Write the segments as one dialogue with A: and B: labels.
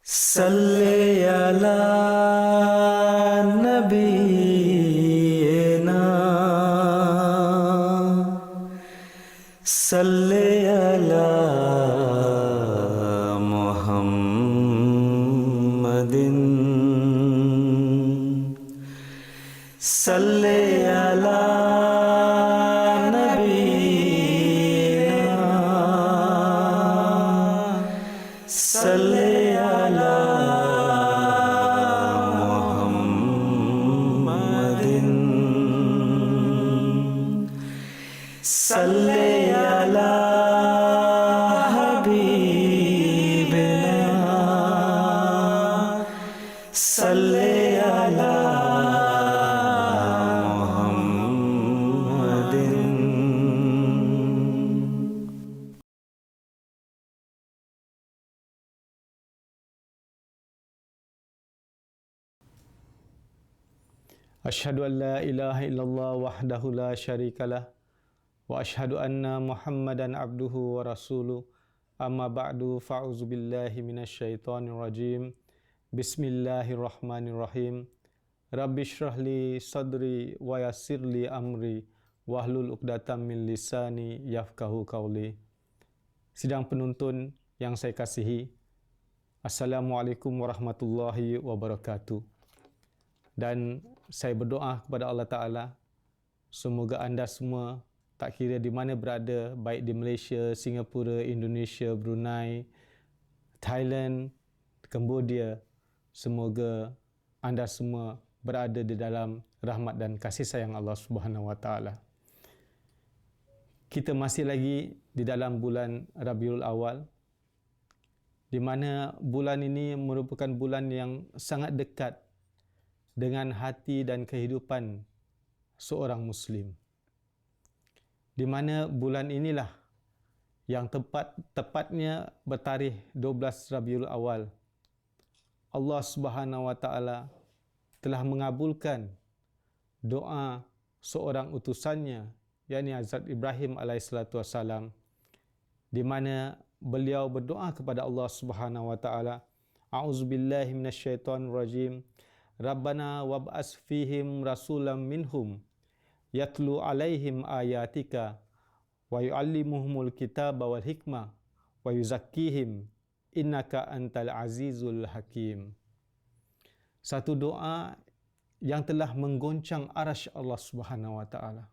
A: सल्ले अला नबीना सल्ले अला मुहम्मदिन सल्ले अला नबीना सल्ले अला मुहम्मदिन सल्ले अला हबीबिना सल्ले अला मुहम्मदिन।
B: Asyhadu an la ilaha illallah wahdahu la syarikalah wa asyhadu anna Muhammadan abduhu wa rasuluh. Amma ba'du, fa'udzu billahi minasyaitonir rajim. Bismillahirrahmanirrahim. Rabbi shrah li sadri wa yassir li amri wahlul 'uqdatam min lisani yafqahu qawli. Sidang penuntun yang saya kasihi, Assalamualaikum warahmatullahi wabarakatuh. Dan saya berdoa kepada Allah Ta'ala, semoga anda semua, tak kira di mana berada, baik di Malaysia, Singapura, Indonesia, Brunei, Thailand, Cambodia, semoga anda semua berada di dalam rahmat dan kasih sayang Allah Subhanahu Wa Ta'ala. Kita masih lagi di dalam bulan Rabiul Awal, di mana bulan ini merupakan bulan yang sangat dekat dengan hati dan kehidupan seorang Muslim. Di mana bulan inilah yang tepatnya bertarikh 12 Rabiul Awal, Allah Subhanahu Wa Ta'ala telah mengabulkan doa seorang utusannya, yakni Hazrat Ibrahim alaihissalatu, di mana beliau berdoa kepada Allah Subhanahu Wa Ta'ala, A'udzubillahi minasyaitonirrajim. Rabbana wab'as fihim rasulam minhum yatlu alaihim ayatika wa yu'allimuhumul kitaba wal hikmah wa yuzakkihim innaka antal azizul hakim. Satu doa yang telah menggoncang arasy Allah Subhanahu Wa Ta'ala.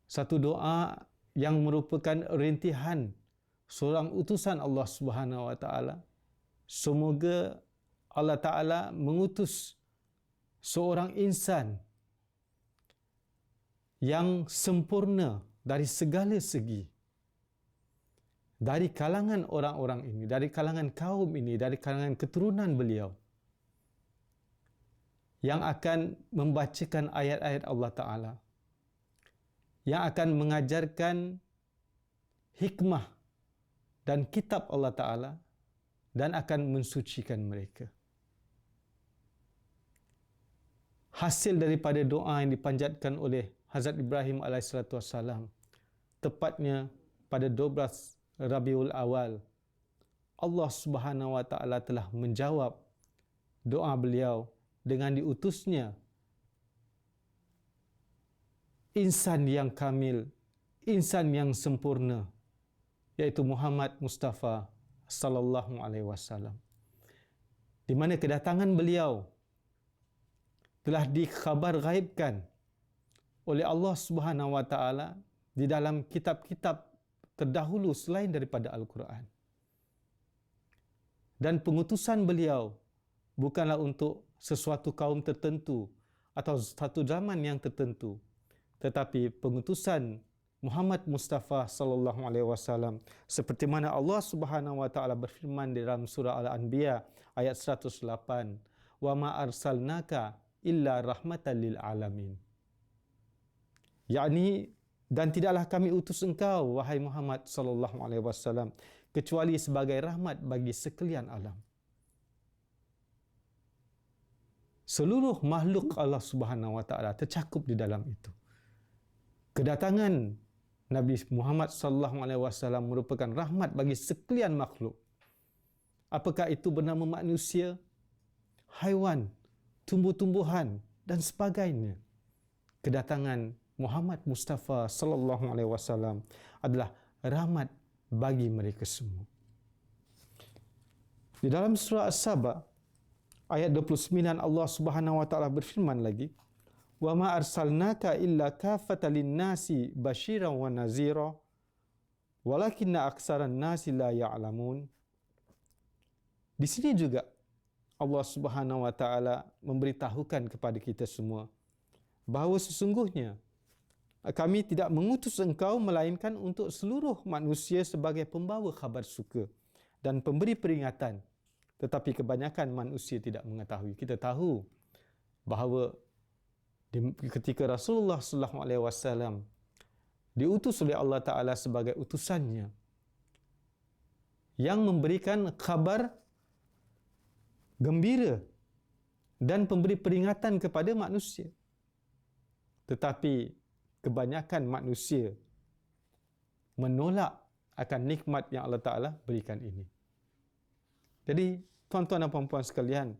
B: Satu doa yang merupakan rintihan seorang utusan Allah Subhanahu Wa Ta'ala. Semoga Allah Ta'ala mengutus seorang insan yang sempurna dari segala segi, dari kalangan orang-orang ini, dari kalangan kaum ini, dari kalangan keturunan beliau, yang akan membacakan ayat-ayat Allah Ta'ala, yang akan mengajarkan hikmah dan kitab Allah Ta'ala, dan akan mensucikan mereka. Hasil daripada doa yang dipanjatkan oleh Hazrat Ibrahim alaihissalam, tepatnya pada 12 Rabiul Awal, Allah Subhanahu Wa Ta'ala telah menjawab doa beliau dengan diutusnya insan yang kamil, insan yang sempurna, iaitu Muhammad Mustafa sallallahu alaihi wasallam, di mana kedatangan beliau telah dikhabar ghaibkan oleh Allah Subhanahu Wa Ta'ala di dalam kitab-kitab terdahulu selain daripada Al-Quran. Dan pengutusan beliau bukanlah untuk sesuatu kaum tertentu atau satu zaman yang tertentu, tetapi pengutusan Muhammad Mustafa sallallahu alaihi wasallam seperti mana Allah Subhanahu Wa Ta'ala berfirman di dalam surah Al-Anbiya ayat 108, "Wa ma arsalnaka illa rahmatan lil alamin." Yakni, dan tidaklah kami utus engkau wahai Muhammad sallallahu alaihi wasallam kecuali sebagai rahmat bagi sekalian alam. Seluruh makhluk Allah Subhanahu Wa Ta'ala tercakup di dalam itu. Kedatangan Nabi Muhammad sallallahu alaihi wasallam merupakan rahmat bagi sekalian makhluk. Apakah itu bernama manusia, haiwan, tumbuh-tumbuhan dan sebagainya. Kedatangan Muhammad Mustafa sallallahu alaihi wasallam adalah rahmat bagi mereka semua. Di dalam surah As-Saba ayat 29 Allah Subhanahu wa taala berfirman lagi, "Wa ma arsalnaka illa kafatan lin-nasi basyiran wa nazira walakinna aksaran nasi la ya'lamun." Di sini juga Allah Subhanahu wa taala memberitahukan kepada kita semua bahawa sesungguhnya kami tidak mengutus engkau melainkan untuk seluruh manusia sebagai pembawa khabar suka dan pemberi peringatan. Tetapi kebanyakan manusia tidak mengetahui. Kita tahu bahawa ketika Rasulullah sallallahu alaihi wasallam diutus oleh Allah Taala sebagai utusannya yang memberikan khabar gembira dan pemberi peringatan kepada manusia. Tetapi kebanyakan manusia menolak akan nikmat yang Allah Ta'ala berikan ini. Jadi, tuan-tuan dan puan-puan sekalian,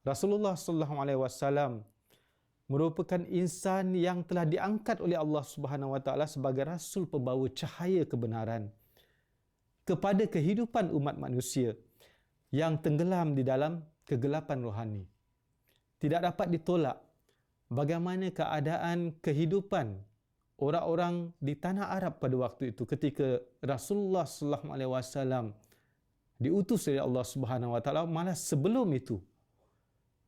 B: Rasulullah SAW merupakan insan yang telah diangkat oleh Allah Subhanahu Wa Ta'ala sebagai Rasul pembawa cahaya kebenaran kepada kehidupan umat manusia yang tenggelam di dalam kegelapan rohani. Tidak dapat ditolak bagaimana keadaan kehidupan orang-orang di tanah Arab pada waktu itu ketika Rasulullah SAW diutus oleh Allah Subhanahu Wa Taala. Malah sebelum itu,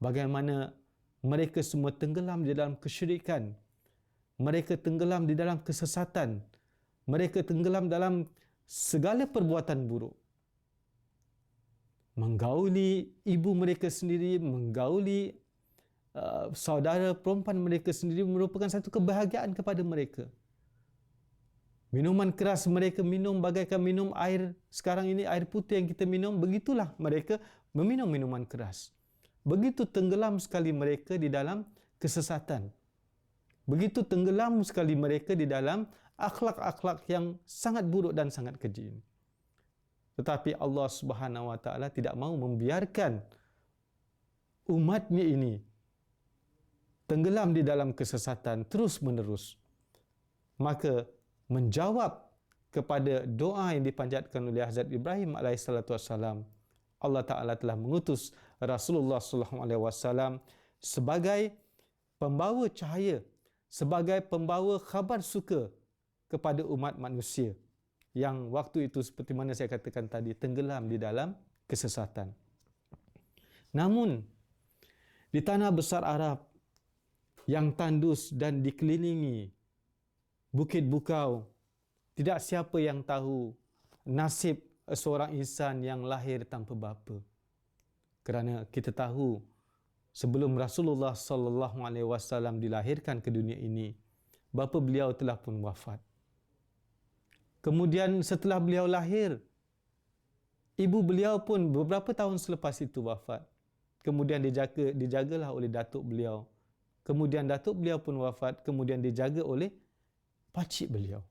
B: bagaimana mereka semua tenggelam di dalam kesyirikan, mereka tenggelam di dalam kesesatan, mereka tenggelam dalam segala perbuatan buruk. Menggauli ibu mereka sendiri, menggauli saudara perempuan mereka sendiri merupakan satu kebahagiaan kepada mereka. Minuman keras mereka minum bagaikan minum air sekarang ini, air putih yang kita minum, begitulah mereka meminum minuman keras. Begitu tenggelam sekali mereka di dalam kesesatan. Begitu tenggelam sekali mereka di dalam akhlak-akhlak yang sangat buruk dan sangat keji. Tetapi Allah Subhanahu Wa Taala tidak mahu membiarkan umatnya ini tenggelam di dalam kesesatan terus-menerus. Maka menjawab kepada doa yang dipanjatkan oleh Hazrat Ibrahim alaihissalam, Allah Ta'ala telah mengutus Rasulullah SAW sebagai pembawa cahaya, sebagai pembawa khabar suka kepada umat manusia yang waktu itu seperti mana saya katakan tadi, tenggelam di dalam kesesatan. Namun, di tanah besar Arab yang tandus dan dikelilingi bukit bukau, tidak siapa yang tahu nasib seorang insan yang lahir tanpa bapa. Kerana kita tahu sebelum Rasulullah sallallahu alaihi wasallam dilahirkan ke dunia ini, bapa beliau telah pun wafat. Kemudian setelah beliau lahir, ibu beliau pun beberapa tahun selepas itu wafat. Kemudian dijagalah oleh datuk beliau. Kemudian datuk beliau pun wafat, kemudian dijaga oleh pakcik beliau.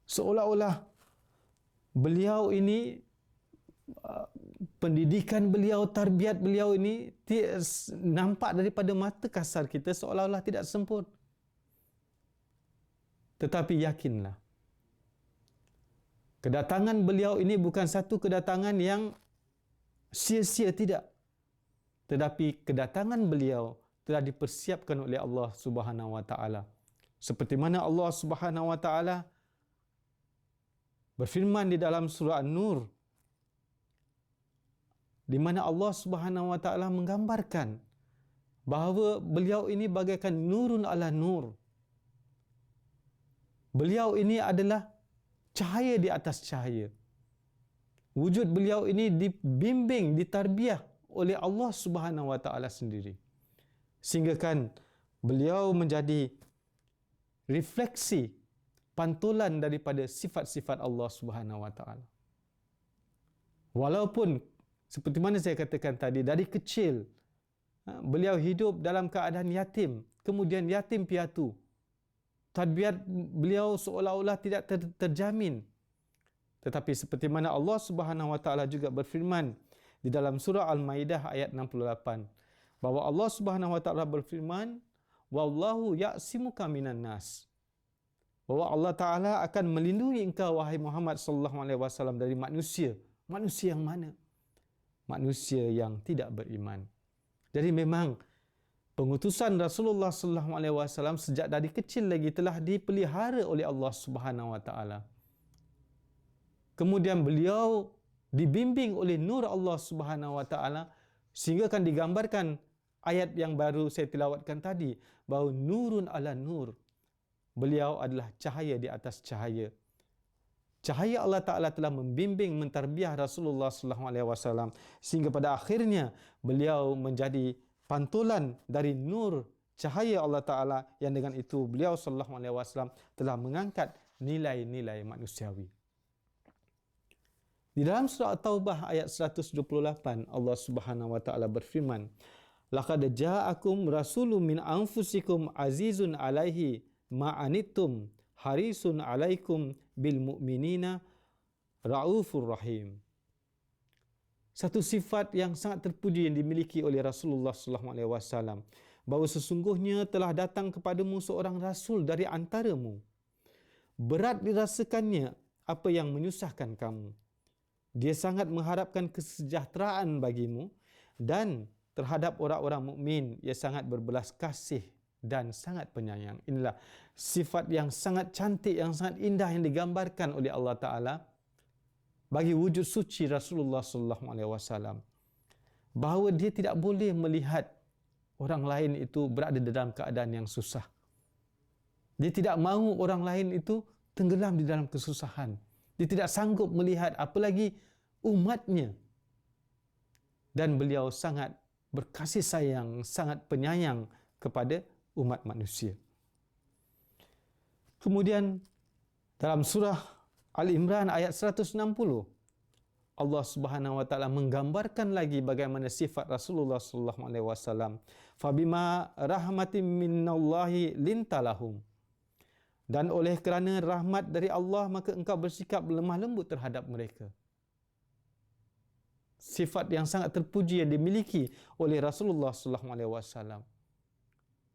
B: Seolah-olah beliau ini, pendidikan beliau, tarbiyat beliau ini nampak daripada mata kasar kita seolah-olah tidak sempurna. Tetapi yakinlah, kedatangan beliau ini bukan satu kedatangan yang sia-sia, tidak. Tetapi kedatangan beliau telah dipersiapkan oleh Allah Subhanahu Wa Taala. Seperti mana Allah Subhanahu Wa Taala berfirman di dalam surah An-Nur, di mana Allah Subhanahu Wa Taala menggambarkan bahawa beliau ini bagaikan nurun ala nur. Beliau ini adalah cahaya di atas cahaya. Wujud beliau ini dibimbing, ditarbiyah oleh Allah Subhanahu Wa Taala sendiri. Sehingga kan beliau menjadi refleksi, pantulan daripada sifat-sifat Allah Subhanahu Wa Taala. Walaupun seperti mana saya katakan tadi, dari kecil beliau hidup dalam keadaan yatim, kemudian yatim piatu. Tarbiyat beliau seolah-olah tidak terjamin. Tetapi seperti mana Allah Subhanahu wa taala juga berfirman di dalam surah Al-Maidah ayat 68, bahwa Allah Subhanahu wa taala berfirman, wallahu ya'simuka minan nas. Bahwa Allah Taala akan melindungi engkau wahai Muhammad sallallahu alaihi wasallam dari manusia. Manusia yang mana? Manusia yang tidak beriman. Jadi memang pengutusan Rasulullah sallallahu alaihi wasallam sejak dari kecil lagi telah dipelihara oleh Allah Subhanahu wa taala. Kemudian beliau dibimbing oleh nur Allah Subhanahu wa taala sehingga kan digambarkan ayat yang baru saya tilawatkan tadi, bahawa nurun ala nur. Beliau adalah cahaya di atas cahaya. Cahaya Allah Ta'ala telah membimbing, mentarbiah Rasulullah SAW sehingga pada akhirnya beliau menjadi pantulan dari nur cahaya Allah Ta'ala, yang dengan itu beliau SAW telah mengangkat nilai-nilai manusiawi. Di dalam surah At-Taubah ayat 128, Allah Subhanahu wa taala berfirman, laqad ja'akum rasulun min anfusikum azizun 'alaihi ma'anittum harisun 'alaikum bil mu'minina raufur rahim. Satu sifat yang sangat terpuji yang dimiliki oleh Rasulullah sallallahu alaihi wasallam, bahawa sesungguhnya telah datang kepadamu seorang rasul dari antaramu. Berat dirasakannya apa yang menyusahkan kamu. Dia sangat mengharapkan kesejahteraan bagimu, dan terhadap orang-orang mukmin ia sangat berbelas kasih dan sangat penyayang. Inilah sifat yang sangat cantik, yang sangat indah yang digambarkan oleh Allah Ta'ala bagi wujud suci Rasulullah SAW. Bahawa dia tidak boleh melihat orang lain itu berada dalam keadaan yang susah. Dia tidak mahu orang lain itu tenggelam di dalam kesusahan. Dia tidak sanggup melihat apalagi umatnya. Dan beliau sangat berkasih sayang, sangat penyayang kepada umat manusia. Kemudian dalam surah Al-Imran ayat 160, Allah Subhanahu wa taala menggambarkan lagi bagaimana sifat Rasulullah sallallahu alaihi wasallam. Fabima rahmatin minallahi lintalahum. Dan oleh kerana rahmat dari Allah maka engkau bersikap lemah lembut terhadap mereka. Sifat yang sangat terpuji yang dimiliki oleh Rasulullah sallallahu alaihi wasallam.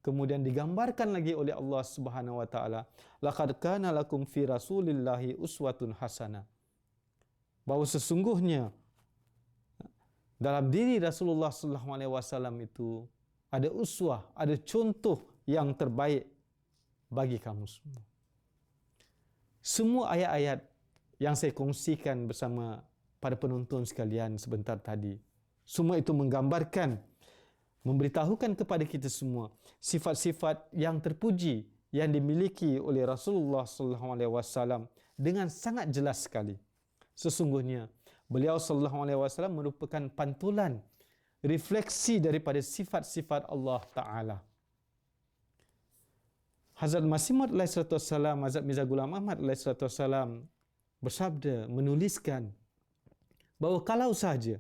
B: Kemudian digambarkan lagi oleh Allah Subhanahu wa taala, laqad kana lakum fi rasulillahi uswatun hasanah. Bahawa sesungguhnya dalam diri Rasulullah sallallahu alaihi wasallam itu ada uswah, ada contoh yang terbaik bagi kamu semua. Semua ayat-ayat yang saya kongsikan bersama para penonton sekalian sebentar tadi, semua itu menggambarkan, memberitahukan kepada kita semua sifat-sifat yang terpuji yang dimiliki oleh Rasulullah sallallahu alaihi wasallam dengan sangat jelas sekali. Sesungguhnya beliau sallallahu alaihi wasallam merupakan pantulan, refleksi daripada sifat-sifat Allah Taala. Hazrat Masih Maud alaihissalam, Hazrat Mirza Ghulam Ahmad alaihissalam bersabda, menuliskan bahawa kalau sahaja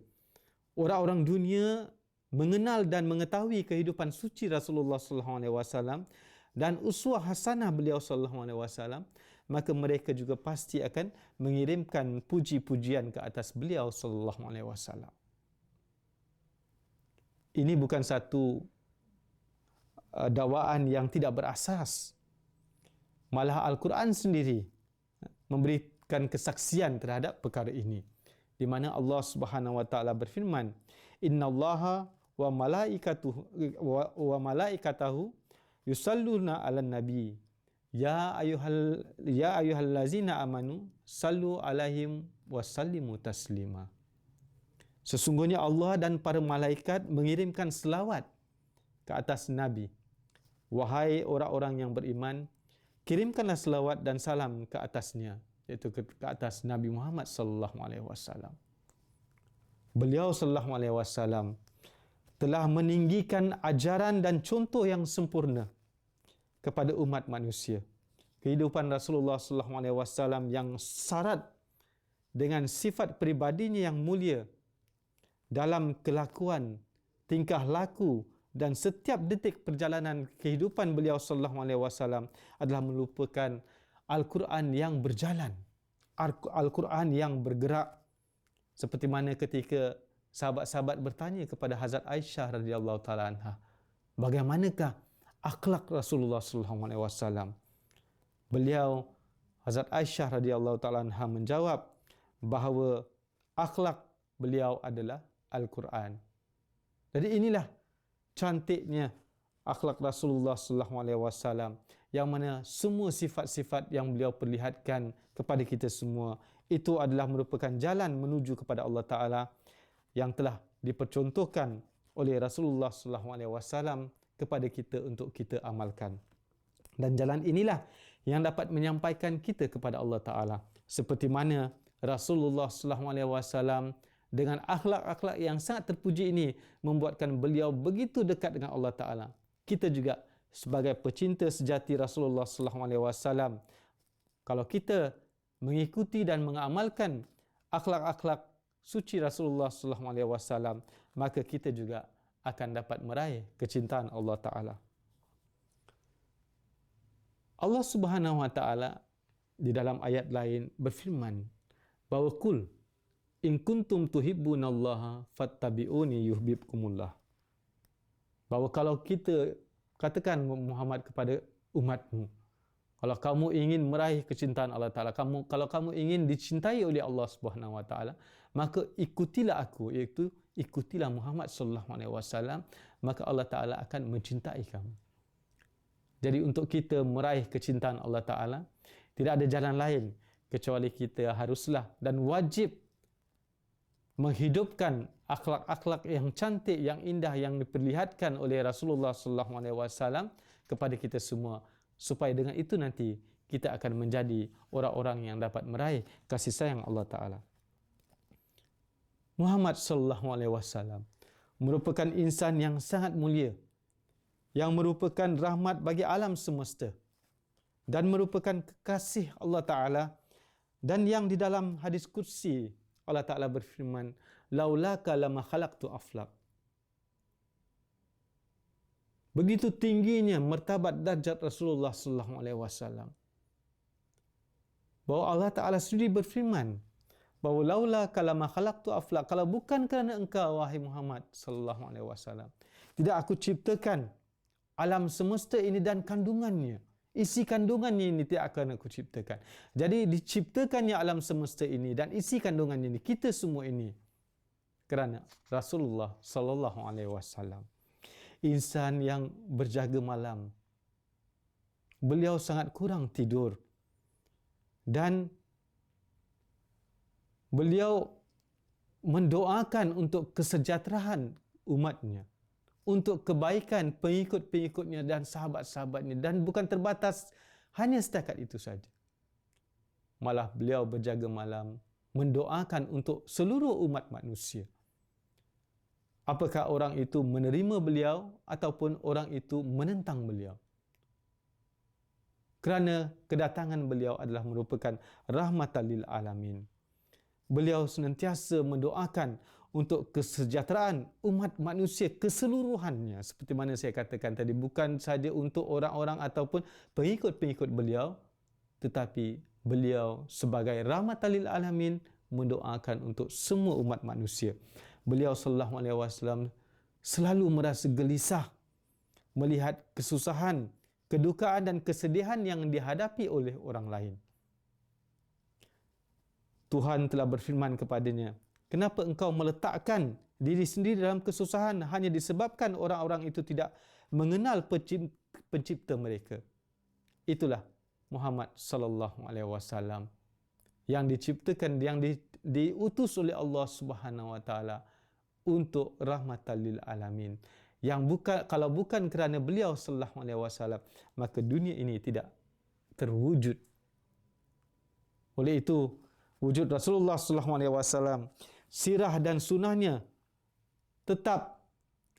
B: orang-orang dunia mengenal dan mengetahui kehidupan suci Rasulullah sallallahu alaihi wasallam dan uswah hasanah beliau sallallahu alaihi wasallam, maka mereka juga pasti akan mengirimkan puji-pujian ke atas beliau sallallahu alaihi wasallam. Ini bukan satu dakwaan yang tidak berasas. Malah Al-Quran sendiri memberikan kesaksian terhadap perkara ini, di mana Allah Subhanahu wa taala berfirman, innallaha wa malaikatahu yusalluna 'alan nabi ya ayyuhallazina amanu sallu 'alaihim wa sallimu taslima. Sesungguhnya Allah dan para malaikat mengirimkan selawat ke atas nabi. Wahai orang-orang yang beriman, kirimkanlah selawat dan salam ke atasnya, iaitu ke atas Nabi Muhammad sallallahu alaihi wasallam. Beliau sallallahu alaihi wasallam telah meninggikan ajaran dan contoh yang sempurna kepada umat manusia. Kehidupan Rasulullah sallallahu alaihi wasallam yang syarat dengan sifat peribadinya yang mulia dalam kelakuan, tingkah laku dan setiap detik perjalanan kehidupan beliau sallallahu alaihi wasallam adalah merupakan Al-Quran yang berjalan. Al-Quran yang bergerak. Seperti mana ketika sahabat-sahabat bertanya kepada Hazrat Aisyah radhiyallahu taala anha, bagaimanakah akhlak Rasulullah sallallahu alaihi wasallam? Beliau, Hazrat Aisyah radhiyallahu taala anha menjawab bahawa akhlak beliau adalah Al-Quran. Jadi inilah cantiknya akhlak Rasulullah sallallahu alaihi wasallam, yang mana semua sifat-sifat yang beliau perlihatkan kepada kita semua itu adalah merupakan jalan menuju kepada Allah Taala yang telah dipercontohkan oleh Rasulullah sallallahu alaihi wasallam kepada kita untuk kita amalkan. Dan jalan inilah yang dapat menyampaikan kita kepada Allah Taala, seperti mana Rasulullah sallallahu alaihi wasallam dengan akhlak-akhlak yang sangat terpuji ini membuatkan beliau begitu dekat dengan Allah Taala. Kita juga sebagai pecinta sejati Rasulullah sallallahu alaihi wasallam, kalau kita mengikuti dan mengamalkan akhlak-akhlak suci Rasulullah sallallahu alaihi wasallam, maka kita juga akan dapat meraih kecintaan Allah Taala. Allah Subhanahu wa taala di dalam ayat lain berfirman bahawa kul in kuntum tuhibbunallaha fattabi'uni yuhibbukumullah. Bahawa kalau kita katakan Muhammad kepada umatmu, kalau kamu ingin meraih kecintaan Allah Ta'ala, kalau kamu ingin dicintai oleh Allah Subhanahu Wa Ta'ala, maka ikutilah aku, iaitu ikutilah Muhammad Sallallahu Alaihi Wasallam, maka Allah Ta'ala akan mencintai kamu. Jadi untuk kita meraih kecintaan Allah Ta'ala, tidak ada jalan lain kecuali kita haruslah dan wajib menghidupkan akhlak-akhlak yang cantik, yang indah yang diperlihatkan oleh Rasulullah Sallallahu Alaihi Wasallam kepada kita semua, supaya dengan itu nanti kita akan menjadi orang-orang yang dapat meraih kasih sayang Allah Ta'ala. Muhammad Sallallahu Alaihi Wasallam merupakan insan yang sangat mulia, yang merupakan rahmat bagi alam semesta dan merupakan kekasih Allah Ta'ala, dan yang di dalam hadis qudsi Allah Ta'ala berfirman, laulaka lama khalaqtu aflaq. Begitu tingginya martabat darjat Rasulullah sallallahu alaihi wasallam, bahawa Allah Ta'ala sendiri berfirman bahawa laula kalama khalaqtu aflaq, kalau bukan kerana engkau wahai Muhammad sallallahu alaihi wasallam, tidak aku ciptakan alam semesta ini dan kandungannya. Isi kandungannya ini tidak akan aku ciptakan. Jadi diciptakannya alam semesta ini dan isi kandungannya ini, kita semua ini, kerana Rasulullah sallallahu alaihi wasallam. Insan yang berjaga malam. Beliau sangat kurang tidur. Dan beliau mendoakan untuk kesejahteraan umatnya, untuk kebaikan pengikut-pengikutnya dan sahabat-sahabatnya, dan bukan terbatas hanya setakat itu saja. Malah beliau berjaga malam mendoakan untuk seluruh umat manusia. Apakah orang itu menerima beliau ataupun orang itu menentang beliau. Kerana kedatangan beliau adalah merupakan rahmatan lil alamin. Beliau senantiasa mendoakan untuk kesejahteraan umat manusia keseluruhannya. Seperti mana saya katakan tadi, bukan saja untuk orang-orang ataupun pengikut-pengikut beliau, tetapi beliau sebagai rahmatan lil alamin mendoakan untuk semua umat manusia. Beliau sallallahu alaihi wasallam selalu merasa gelisah melihat kesusahan, kedukaan dan kesedihan yang dihadapi oleh orang lain. Tuhan telah berfirman kepadanya, kenapa engkau meletakkan diri sendiri dalam kesusahan hanya disebabkan orang-orang itu tidak mengenal pencipta mereka? Itulah Muhammad sallallahu alaihi wasallam yang diciptakan, yang diutus oleh Allah Subhanahu wa taala untuk rahmatan lil alamin. Yang bukan, kalau bukan kerana beliau sallallahu alaihi wasallam, maka dunia ini tidak terwujud. Oleh itu, wujud Rasulullah sallallahu alaihi wasallam, sirah dan sunnahnya tetap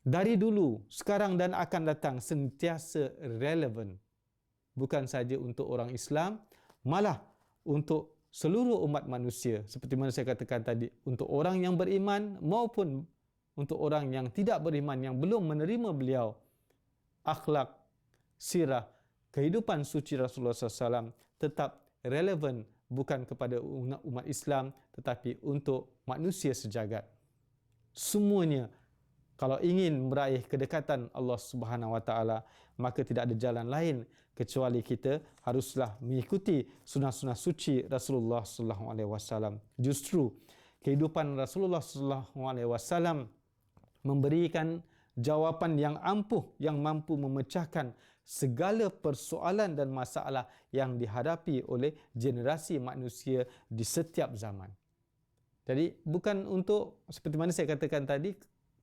B: dari dulu, sekarang dan akan datang sentiasa relevan. Bukan saja untuk orang Islam, malah untuk seluruh umat manusia. Seperti mana saya katakan tadi, untuk orang yang beriman maupun untuk orang yang tidak beriman, yang belum menerima beliau, akhlak, sirah, kehidupan suci Rasulullah SAW tetap relevan bukan kepada umat Islam tetapi untuk manusia sejagat. Semuanya kalau ingin meraih kedekatan Allah Subhanahu Wa Taala, maka tidak ada jalan lain kecuali kita haruslah mengikuti sunnah-sunnah suci Rasulullah sallallahu alaihi wasallam. Justru kehidupan Rasulullah sallallahu alaihi wasallam memberikan jawapan yang ampuh yang mampu memecahkan segala persoalan dan masalah yang dihadapi oleh generasi manusia di setiap zaman. Jadi bukan untuk, seperti mana saya katakan tadi,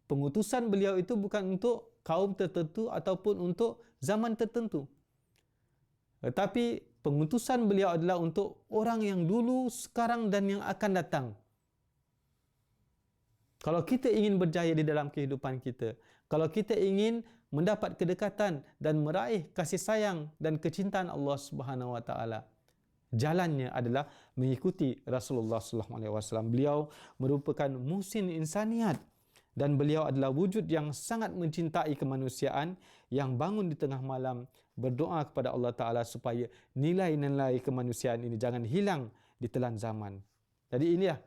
B: pengutusan beliau itu bukan untuk kaum tertentu ataupun untuk zaman tertentu. Tetapi pengutusan beliau adalah untuk orang yang dulu, sekarang dan yang akan datang. Kalau kita ingin berjaya di dalam kehidupan kita, kalau kita ingin mendapat kedekatan dan meraih kasih sayang dan kecintaan Allah Subhanahu Wa Taala, jalannya adalah mengikuti Rasulullah sallallahu alaihi wasallam. Beliau merupakan muhsin insaniat dan beliau adalah wujud yang sangat mencintai kemanusiaan, yang bangun di tengah malam berdoa kepada Allah Taala supaya nilai-nilai kemanusiaan ini jangan hilang di telan zaman. Jadi inilah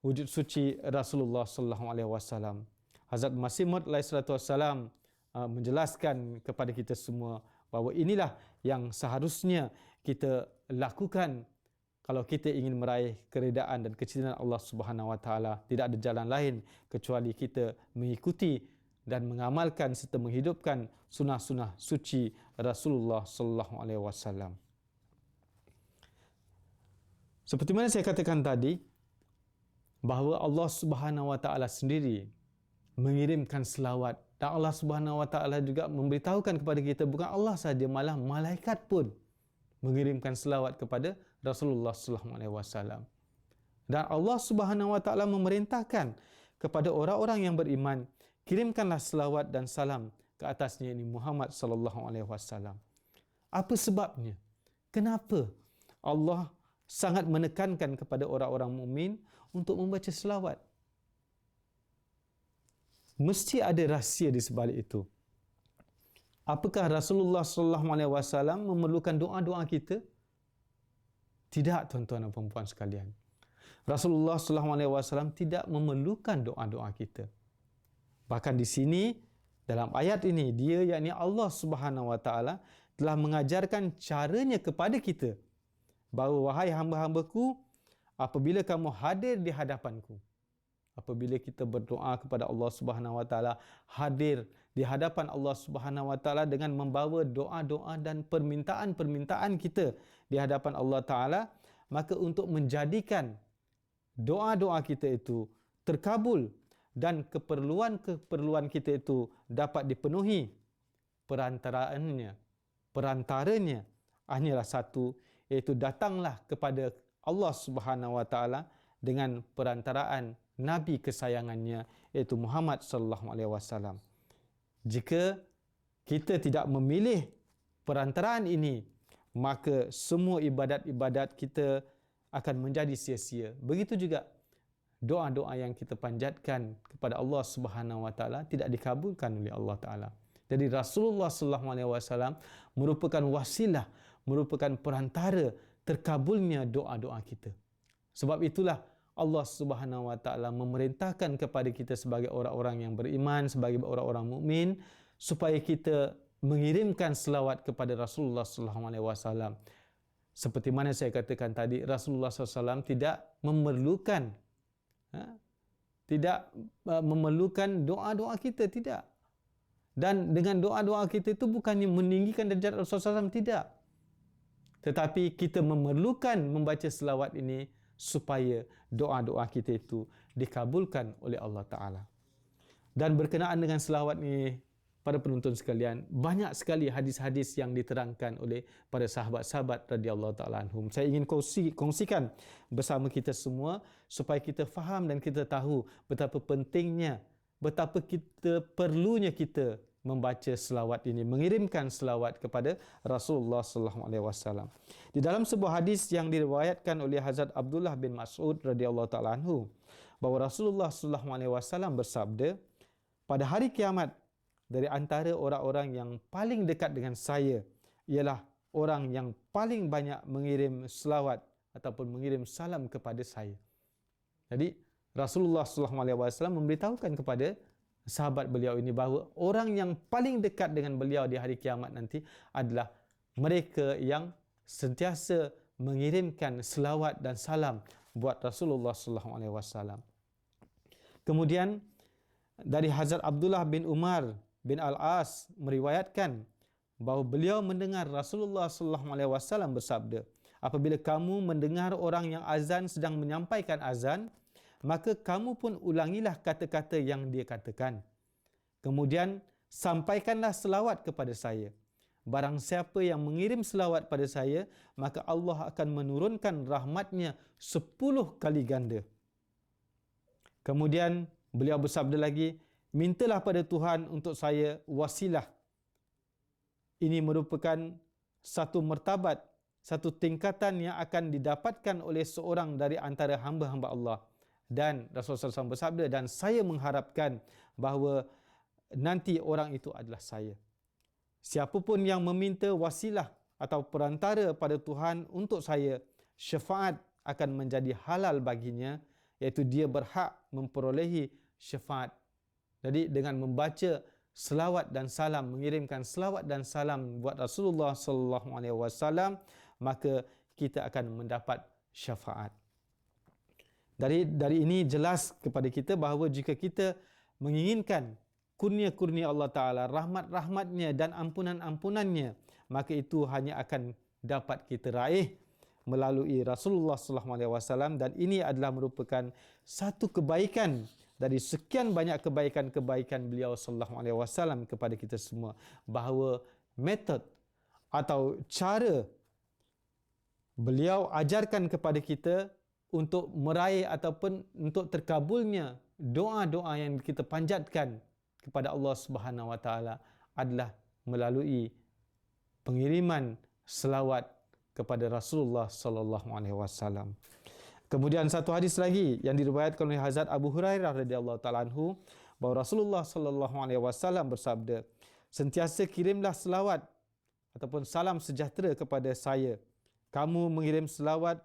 B: wujud suci Rasulullah sallallahu alaihi wasallam. Hazrat Masih Maud alaihi salatu wasallam menjelaskan kepada kita semua bahawa inilah yang seharusnya kita lakukan kalau kita ingin meraih keredaan dan kecintaan Allah Subhanahu wa taala. Tidak ada jalan lain kecuali kita mengikuti dan mengamalkan serta menghidupkan sunnah-sunnah suci Rasulullah sallallahu alaihi wasallam. Seperti mana saya katakan tadi, bahawa Allah Subhanahu wa taala sendiri mengirimkan selawat, dan Allah Subhanahu wa taala juga memberitahukan kepada kita bukan Allah sahaja, malah malaikat pun mengirimkan selawat kepada Rasulullah sallallahu alaihi wasallam. Dan Allah Subhanahu wa taala memerintahkan kepada orang-orang yang beriman, kirimkanlah selawat dan salam ke atasnya ini Muhammad sallallahu alaihi wasallam. Apa sebabnya? Kenapa Allah sangat menekankan kepada orang-orang mukmin untuk membaca selawat? Mesti ada rahsia di sebalik itu. Apakah Rasulullah sallallahu alaihi wasallam memerlukan doa-doa kita? Tidak, tuan-tuan dan puan-puan sekalian. Rasulullah sallallahu alaihi wasallam tidak memerlukan doa-doa kita. Bahkan di sini dalam ayat ini, dia yakni Allah Subhanahu wa taala telah mengajarkan caranya kepada kita, bahawa wahai hamba-hambaku, apabila kamu hadir di hadapanku, apabila kita berdoa kepada Allah Subhanahu wa taala, hadir di hadapan Allah Subhanahu wa taala dengan membawa doa-doa dan permintaan-permintaan kita di hadapan Allah taala, maka untuk menjadikan doa-doa kita itu terkabul dan keperluan-keperluan kita itu dapat dipenuhi, perantaranya hanyalah satu, iaitu datanglah kepada Allah Subhanahu wa taala dengan perantaraan nabi kesayangannya, iaitu Muhammad sallallahu alaihi wasallam. Jika kita tidak memilih perantaraan ini, maka semua ibadat-ibadat kita akan menjadi sia-sia. Begitu juga doa-doa yang kita panjatkan kepada Allah Subhanahu wa taala tidak dikabulkan oleh Allah taala. Jadi Rasulullah sallallahu alaihi wasallam merupakan wasilah, merupakan perantara terkabulnya doa-doa kita. Sebab itulah Allah Subhanahu wa taala memerintahkan kepada kita sebagai orang-orang yang beriman, sebagai orang-orang mukmin, supaya kita mengirimkan selawat kepada Rasulullah sallallahu alaihi wasallam. Seperti mana saya katakan tadi, Rasulullah SAW tidak memerlukan memerlukan doa-doa kita, tidak. Dan dengan doa-doa kita itu bukannya meninggikan derajat Rasulullah SAW, tidak. Tetapi kita memerlukan membaca selawat ini supaya doa-doa kita itu dikabulkan oleh Allah Ta'ala. Dan berkenaan dengan selawat ini, para penonton sekalian, banyak sekali hadis-hadis yang diterangkan oleh para sahabat-sahabat radhiyallahu ta'ala anhum. Saya ingin kongsikan bersama kita semua supaya kita faham dan kita tahu betapa pentingnya, betapa perlunya kita membaca selawat ini, mengirimkan selawat kepada Rasulullah sallallahu alaihi wasallam. Di dalam sebuah hadis yang diriwayatkan oleh Hazrat Abdullah bin Mas'ud radhiyallahu ta'ala anhu, bahawa Rasulullah sallallahu alaihi wasallam bersabda, pada hari kiamat, dari antara orang-orang yang paling dekat dengan saya ialah orang yang paling banyak mengirim selawat ataupun mengirim salam kepada saya. Jadi Rasulullah SAW memberitahukan kepada sahabat beliau ini bahawa orang yang paling dekat dengan beliau di hari kiamat nanti adalah mereka yang sentiasa mengirimkan selawat dan salam buat Rasulullah SAW. Kemudian dari Hazrat Abdullah bin Umar bin Al-As meriwayatkan bahawa beliau mendengar Rasulullah SAW bersabda, apabila kamu mendengar orang yang azan sedang menyampaikan azan, maka kamu pun ulangilah kata-kata yang dia katakan. Kemudian sampaikanlah selawat kepada saya. Barang siapa yang mengirim selawat pada saya, maka Allah akan menurunkan rahmatnya 10 kali ganda. Kemudian beliau bersabda lagi, mintalah pada Tuhan untuk saya wasilah. Ini merupakan satu martabat, satu tingkatan yang akan didapatkan oleh seorang dari antara hamba-hamba Allah. Dan Rasulullah SAW bersabda, dan saya mengharapkan bahawa nanti orang itu adalah saya. Siapapun yang meminta wasilah atau perantara pada Tuhan untuk saya, syafaat akan menjadi halal baginya, iaitu dia berhak memperolehi syafaat. Jadi dengan membaca selawat dan salam, mengirimkan selawat dan salam buat Rasulullah SAW, maka kita akan mendapat syafaat. Dari ini jelas kepada kita bahawa jika kita menginginkan kurnia-kurnia Allah Ta'ala, rahmat-rahmatnya dan ampunan-ampunannya, maka itu hanya akan dapat kita raih melalui Rasulullah SAW, dan ini adalah merupakan satu kebaikan dari sekian banyak kebaikan-kebaikan beliau SAW kepada kita semua, bahawa metod atau cara beliau ajarkan kepada kita untuk meraih ataupun untuk terkabulnya doa-doa yang kita panjatkan kepada Allah Subhanahu Wa Taala adalah melalui pengiriman selawat kepada Rasulullah sallallahu alaihi wasallam. Kemudian satu hadis lagi yang diriwayatkan oleh Hazrat Abu Hurairah radhiyallahu taala anhu, bahawa Rasulullah sallallahu alaihi wasallam bersabda, sentiasa kirimlah selawat ataupun salam sejahtera kepada saya. Kamu mengirim selawat,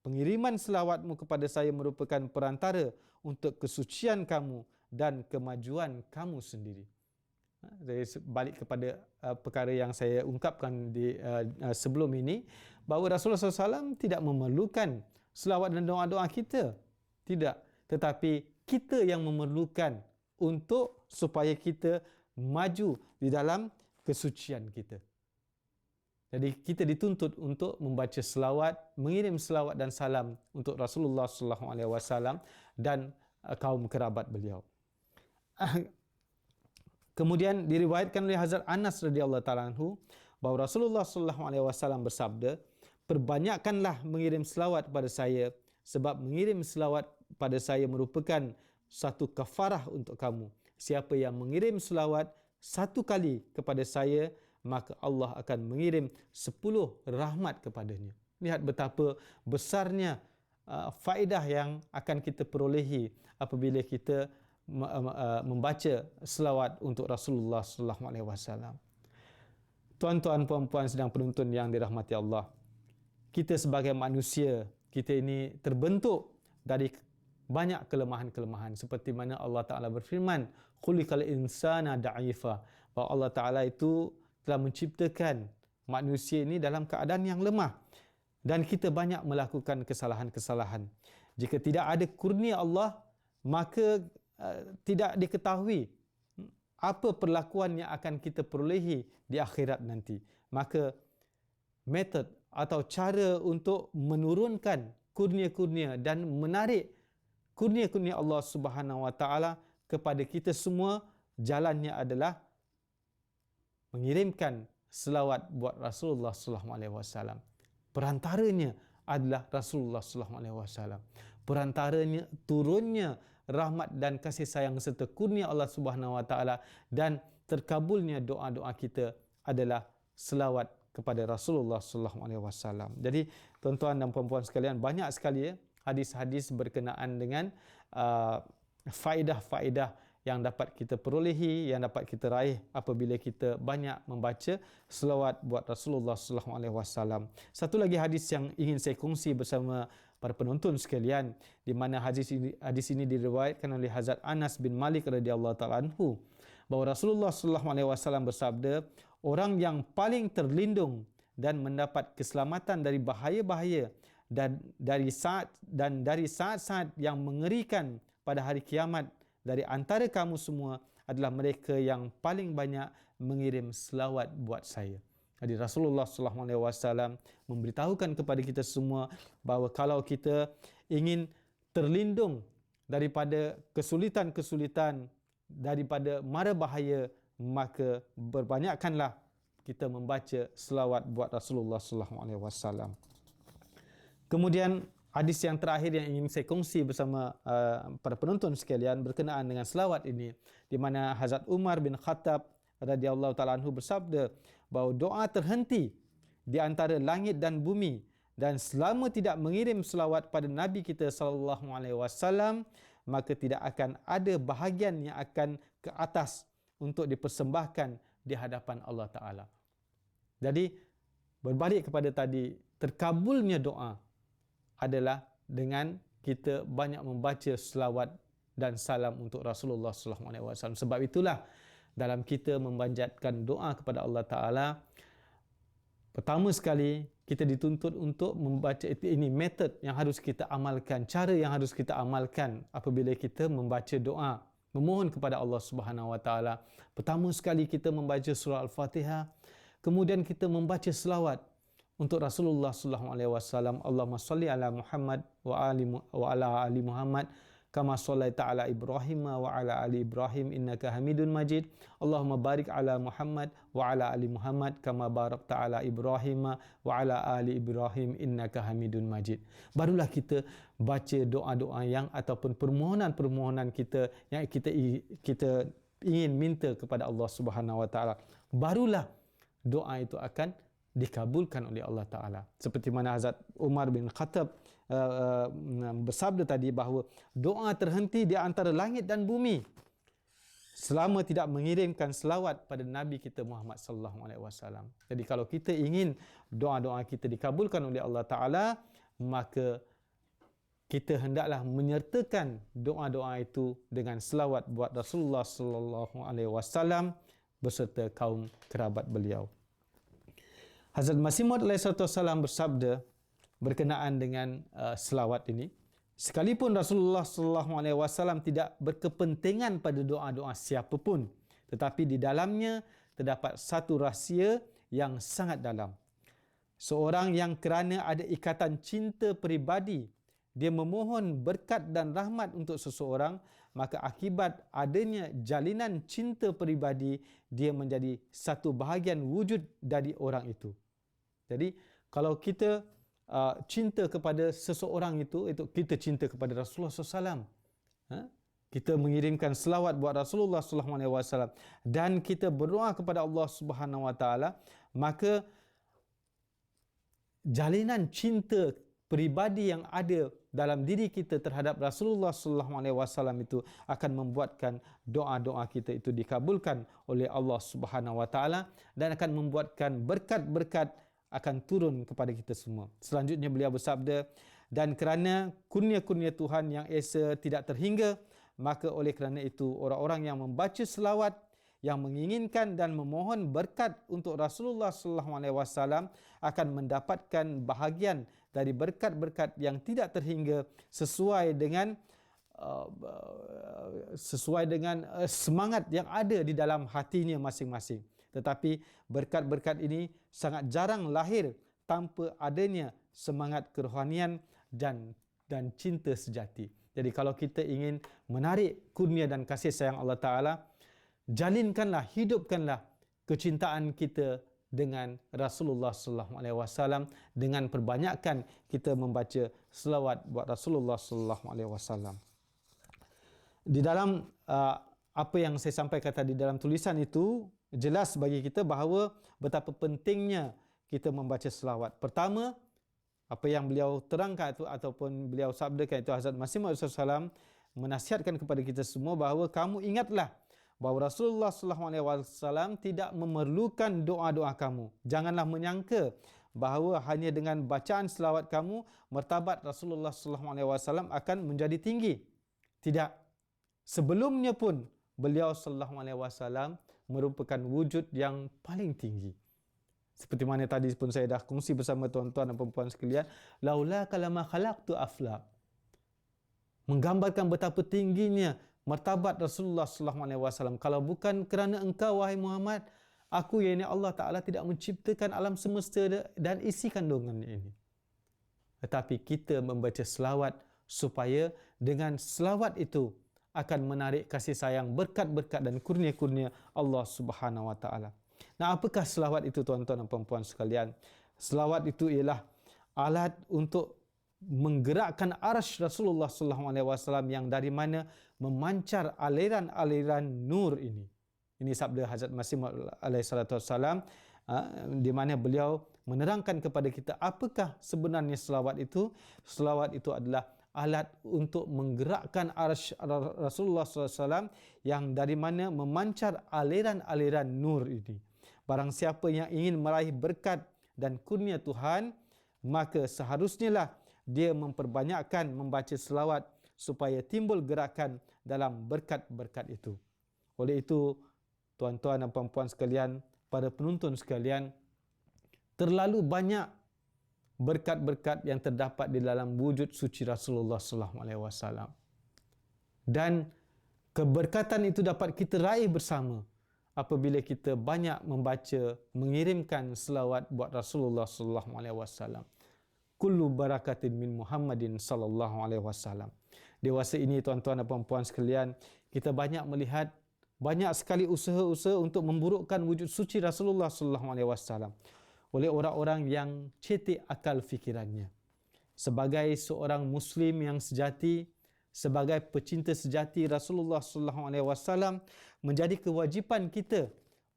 B: pengiriman selawatmu kepada saya merupakan perantara untuk kesucian kamu dan kemajuan kamu sendiri. Jadi balik kepada perkara yang saya ungkapkan di sebelum ini, bahawa Rasulullah SAW tidak memerlukan selawat dan doa-doa kita. Tidak. Tetapi kita yang memerlukan untuk supaya kita maju di dalam kesucian kita. Jadi kita dituntut untuk membaca selawat, mengirim selawat dan salam untuk Rasulullah SAW dan kaum kerabat beliau. Kemudian diriwayatkan oleh Hazrat Anas radhiyallahu taala anhu bahawa Rasulullah SAW bersabda, perbanyakkanlah mengirim selawat pada saya, sebab mengirim selawat pada saya merupakan satu kafarah untuk kamu. Siapa yang mengirim selawat satu kali kepada saya, maka Allah akan mengirim 10 rahmat kepadanya. Lihat betapa besarnya faedah yang akan kita perolehi apabila kita membaca selawat untuk Rasulullah SAW. Tuan-tuan, puan-puan sedang penonton yang dirahmati Allah, kita sebagai manusia, kita ini terbentuk dari banyak kelemahan-kelemahan, seperti mana Allah Ta'ala berfirman, khuliqal insana da'ifa, bahawa Allah Ta'ala itu telah menciptakan manusia ini dalam keadaan yang lemah, dan kita banyak melakukan kesalahan-kesalahan. Jika tidak ada kurnia Allah, maka tidak diketahui apa perlakuan yang akan kita perolehi di akhirat nanti. Maka metod atau cara untuk menurunkan kurnia-kurnia dan menarik kurnia-kurnia Allah Subhanahu Wa Taala kepada kita semua, jalannya adalah mengirimkan selawat buat Rasulullah sallallahu alaihi wasallam. Perantaranya adalah Rasulullah sallallahu alaihi wasallam. Perantaranya turunnya rahmat dan kasih sayang serta kurnia Allah Subhanahu Wa Taala dan terkabulnya doa-doa kita adalah selawat kepada Rasulullah sallallahu alaihi wasallam. Jadi tuan-tuan dan puan-puan sekalian, banyak sekali hadis-hadis berkenaan dengan faedah-faedah yang dapat kita perolehi, yang dapat kita raih apabila kita banyak membaca selawat buat Rasulullah sallallahu alaihi wasallam. Satu lagi hadis yang ingin saya kongsi bersama para penonton sekalian, di mana hadis ini diriwayatkan oleh Hazrat Anas bin Malik radhiyallahu taala anhu, bahawa Rasulullah sallallahu alaihi wasallam bersabda, orang yang paling terlindung dan mendapat keselamatan dari bahaya-bahaya dan dari saat-saat yang mengerikan pada hari kiamat dari antara kamu semua adalah mereka yang paling banyak mengirim selawat buat saya. Jadi Rasulullah SAW memberitahukan kepada kita semua bahawa kalau kita ingin terlindung daripada kesulitan-kesulitan, daripada mara bahaya, maka berbanyakkanlah kita membaca selawat buat Rasulullah SAW. Kemudian hadis yang terakhir yang ingin saya kongsi bersama para penonton sekalian berkenaan dengan selawat ini, di mana Hazrat Umar bin Khattab radhiyallahu taala anhu bersabda bahawa doa terhenti di antara langit dan bumi, dan selama tidak mengirim selawat pada Nabi kita sallallahu alaihi wasallam, maka tidak akan ada bahagian yang akan ke atas untuk dipersembahkan di hadapan Allah Taala. Jadi berbalik kepada tadi, terkabulnya doa adalah dengan kita banyak membaca selawat dan salam untuk Rasulullah SAW. Sebab itulah dalam kita memanjatkan doa kepada Allah Ta'ala, pertama sekali kita dituntut untuk membaca, ini metod yang harus kita amalkan, cara yang harus kita amalkan apabila kita membaca doa, memohon kepada Allah Subhanahu Wa Ta'ala. Pertama sekali kita membaca surah Al-Fatihah, kemudian kita membaca selawat untuk Rasulullah sallallahu alaihi wasallam. Allahumma salli ala Muhammad wa ala ali Muhammad kama shallaita ala Ibrahim wa ala ali Ibrahim innaka Hamidun Majid. Allahumma barik ala Muhammad wa ala ali Muhammad kama barakta ala Ibrahim wa ala ali Ibrahim innaka Hamidun Majid. Barulah kita baca doa-doa yang ataupun permohonan-permohonan kita yang kita ingin minta kepada Allah Subhanahu wa taala. Barulah doa itu akan dikabulkan oleh Allah Ta'ala. Seperti mana Hazrat Umar bin Khattab bersabda tadi bahawa doa terhenti di antara langit dan bumi selama tidak mengirimkan selawat pada Nabi kita Muhammad sallallahu alaihi wasallam. Jadi kalau kita ingin doa-doa kita dikabulkan oleh Allah Ta'ala, maka kita hendaklah menyertakan doa-doa itu dengan selawat buat Rasulullah sallallahu alaihi wasallam beserta kaum kerabat beliau. Hazrat Masih Maud alaihissalam bersabda berkenaan dengan selawat ini, sekalipun Rasulullah SAW tidak berkepentingan pada doa-doa siapa pun, tetapi di dalamnya terdapat satu rahsia yang sangat dalam. Seorang yang kerana ada ikatan cinta peribadi, dia memohon berkat dan rahmat untuk seseorang, maka akibat adanya jalinan cinta peribadi, dia menjadi satu bahagian wujud dari orang itu. Jadi kalau kita cinta kepada seseorang itu kita cinta kepada Rasulullah SAW. Kita mengirimkan selawat buat Rasulullah SAW dan kita berdoa kepada Allah Subhanahu Wa Taala, maka jalinan cinta peribadi yang ada dalam diri kita terhadap Rasulullah SAW itu akan membuatkan doa-doa kita itu dikabulkan oleh Allah Subhanahu Wa Taala dan akan membuatkan berkat-berkat akan turun kepada kita semua. Selanjutnya beliau bersabda, dan kerana kurnia-kurnia Tuhan yang esa tidak terhingga, maka oleh kerana itu orang-orang yang membaca selawat, yang menginginkan dan memohon berkat untuk Rasulullah SAW akan mendapatkan bahagian dari berkat-berkat yang tidak terhingga sesuai dengan semangat yang ada di dalam hatinya masing-masing. Tetapi berkat-berkat ini sangat jarang lahir tanpa adanya semangat kerohanian dan cinta sejati. Jadi kalau kita ingin menarik kurnia dan kasih sayang Allah Ta'ala, jalinkanlah, hidupkanlah kecintaan kita dengan Rasulullah SAW dengan perbanyakkan kita membaca selawat buat Rasulullah SAW. Di dalam apa yang saya sampaikan tadi dalam tulisan itu, jelas bagi kita bahawa betapa pentingnya kita membaca selawat. Pertama, apa yang beliau terangkan itu ataupun beliau sabdakan itu Hazrat Masih Maud SAW, menasihatkan kepada kita semua bahawa kamu ingatlah bahawa Rasulullah SAW tidak memerlukan doa-doa kamu. Janganlah menyangka bahawa hanya dengan bacaan selawat kamu, martabat Rasulullah SAW akan menjadi tinggi. Tidak. Sebelumnya pun beliau SAW merupakan wujud yang paling tinggi. Seperti mana tadi pun saya dah kongsi bersama tuan-tuan dan puan-puan sekalian, laula kalama khalaqtu aflaq. Menggambarkan betapa tingginya martabat Rasulullah SAW. Kalau bukan kerana engkau, wahai Muhammad, aku, yakni Allah Ta'ala, tidak menciptakan alam semesta dan isi kandungannya ini. Tetapi kita membaca selawat supaya dengan selawat itu akan menarik kasih sayang, berkat-berkat dan kurnia-kurnia Allah Subhanahu Wa Ta'ala. Nah, apakah selawat itu, tuan-tuan dan puan-puan sekalian? Selawat itu ialah alat untuk menggerakkan arsy Rasulullah SAW yang dari mana memancar aliran-aliran nur ini. Ini sabda Hazrat Masih Maud alaihi salatu wassalam, di mana beliau menerangkan kepada kita apakah sebenarnya selawat itu. Selawat itu adalah alat untuk menggerakkan arsy Rasulullah SAW yang dari mana memancar aliran-aliran nur ini. Barang siapa yang ingin meraih berkat dan kurnia Tuhan, maka seharusnya lah dia memperbanyakkan membaca selawat supaya timbul gerakan dalam berkat-berkat itu. Oleh itu, tuan-tuan dan puan-puan sekalian, para penonton sekalian, terlalu banyak berkat-berkat yang terdapat di dalam wujud suci Rasulullah SAW. Dan keberkatan itu dapat kita raih bersama apabila kita banyak membaca, mengirimkan selawat buat Rasulullah SAW. Kullu barakatin min Muhammadin sallallahu alaihi wasallam. Dewasa ini, tuan-tuan dan puan-puan sekalian, kita banyak melihat banyak sekali usaha-usaha untuk memburukkan wujud suci Rasulullah sallallahu alaihi wasallam oleh orang-orang yang cetek akal fikirannya. Sebagai seorang muslim yang sejati, sebagai pecinta sejati Rasulullah sallallahu alaihi wasallam, menjadi kewajipan kita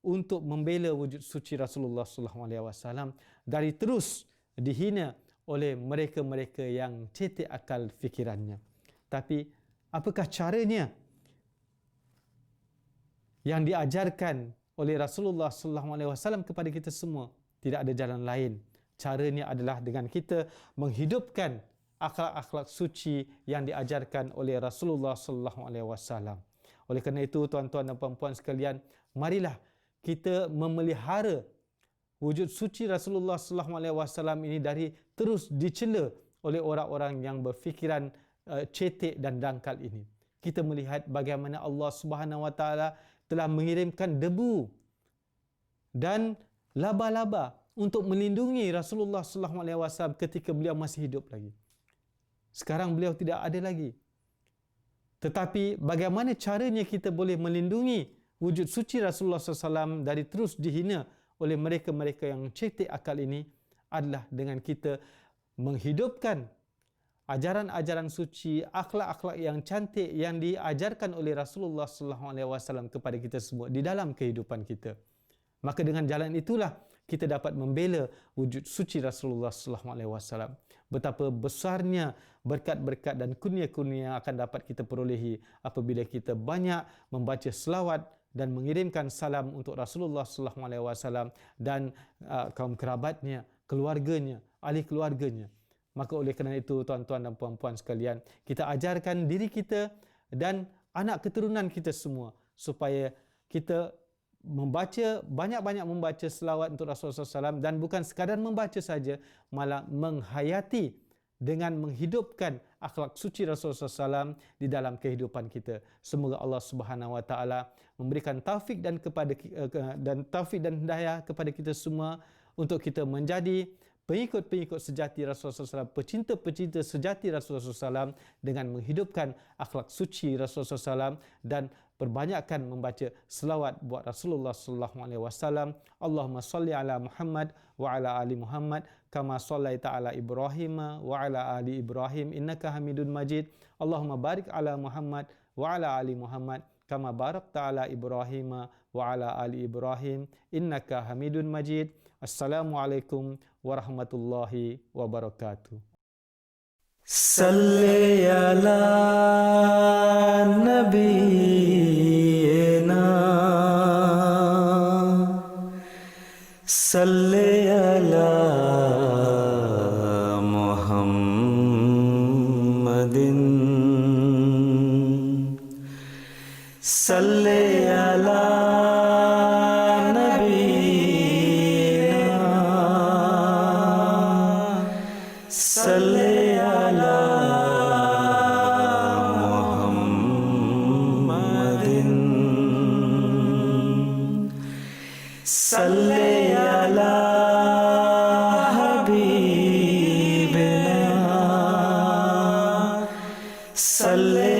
B: untuk membela wujud suci Rasulullah sallallahu alaihi wasallam dari terus dihina oleh mereka-mereka yang cetek akal fikirannya. Tapi apakah caranya yang diajarkan oleh Rasulullah SAW kepada kita semua? Tidak ada jalan lain. Caranya adalah dengan kita menghidupkan akhlak-akhlak suci yang diajarkan oleh Rasulullah SAW. Oleh kerana itu, tuan-tuan dan puan-puan sekalian, marilah kita memelihara wujud suci Rasulullah SAW ini dari terus dicela oleh orang-orang yang berfikiran cetek dan dangkal ini. Kita melihat bagaimana Allah Subhanahu Wa Taala telah mengirimkan debu dan laba-laba untuk melindungi Rasulullah SAW ketika beliau masih hidup lagi. Sekarang beliau tidak ada lagi. Tetapi bagaimana caranya kita boleh melindungi wujud suci Rasulullah SAW dari terus dihina oleh mereka-mereka yang cetek akal ini adalah dengan kita menghidupkan ajaran-ajaran suci, akhlak-akhlak yang cantik yang diajarkan oleh Rasulullah SAW kepada kita semua di dalam kehidupan kita. Maka dengan jalan itulah kita dapat membela wujud suci Rasulullah SAW. Betapa besarnya berkat-berkat dan kurnia-kurnia yang akan dapat kita perolehi apabila kita banyak membaca selawat dan mengirimkan salam untuk Rasulullah SAW dan kaum kerabatnya, keluarganya, ahli keluarganya. Maka oleh kerana itu, tuan-tuan dan puan-puan sekalian, kita ajarkan diri kita dan anak keturunan kita semua supaya kita membaca, banyak-banyak membaca selawat untuk Rasulullah SAW dan bukan sekadar membaca saja, malah menghayati dengan menghidupkan akhlak suci Rasulullah SAW di dalam kehidupan kita. Semoga Allah Subhanahu Wa Taala memberikan taufik dan hidayah kepada kita semua untuk kita menjadi pengikut-pengikut sejati Rasulullah SAW, pecinta-pecinta sejati Rasulullah SAW dengan menghidupkan akhlak suci Rasulullah SAW dan perbanyakkan membaca selawat buat Rasulullah SAW. Allahumma salli ala Muhammad wa ala ali Muhammad kama sallaita ala Ibrahim wa ala ali Ibrahim innaka Hamidun Majid. Allahumma barik ala Muhammad wa ala ali Muhammad kama barakta ala Ibrahim wa ala ali Ibrahim innaka Hamidun Majid. Assalamualaikum warahmatullahi wabarakatuh.
A: salli ala nabiyyina salli ala muhammadin salli ala nabiyyina salli ala muhammadin salli ala habibina salli